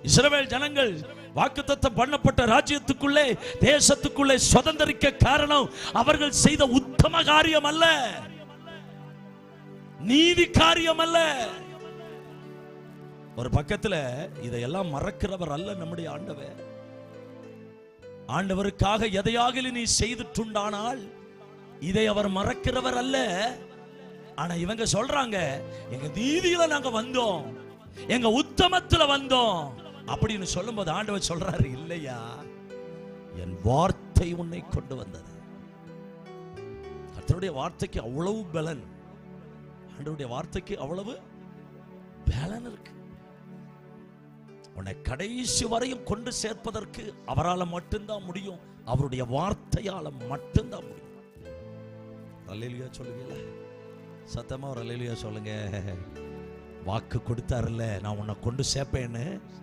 இஸ்ரவேல் ஜனங்கள் வாக்குத்தத்தம் பண்ணப்பட்ட ராஜ்யத்துக்குள்ளே தேசத்துக்குள்ளே சுதந்திரிக்க காரணம் அவர்கள் செய்த உத்தம காரியம் அல்ல, நீதி காரியம் அல்ல. ஒரு பக்கத்துல இதையெல்லாம் மறக்கிறவர் அல்ல நம்முடைய ஆண்டவர். ஆண்டவருக்காக எதையாக நீ செய்துட்டுண்டானால் இதை அவர் மறக்கிறவர் அல்ல. ஆனா இவங்க சொல்றாங்க, எங்க நீதியில நாங்க வந்தோம், எங்க உத்தமத்துல வந்தோம் அப்படின்னு சொல்லும்போது ஆண்டவர் சொல்றாரு, இல்லையா, என் வார்த்தை உன்னை கொண்டு வந்தது. கர்த்தருடைய வார்த்தைக்கு அவ்வளவு பலன், ஆண்டவருடைய வார்த்தைக்கு அவ்வளவு பலன் இருக்கு. உன்னை கடைசி வரையும் கொண்டு சேர்ப்பதற்கு அவரால் மட்டும்தான் முடியும், அவருடைய வார்த்தையால மட்டும்தான் முடியும். அல்லேலூயா சொல்லுவீங்களா? சத்தமா ஒரு அல்லேலூயா சொல்லுங்க. வாக்கு கொடுத்தாருல்ல, நான் உன்னை கொண்டு சேர்ப்பேன்னு.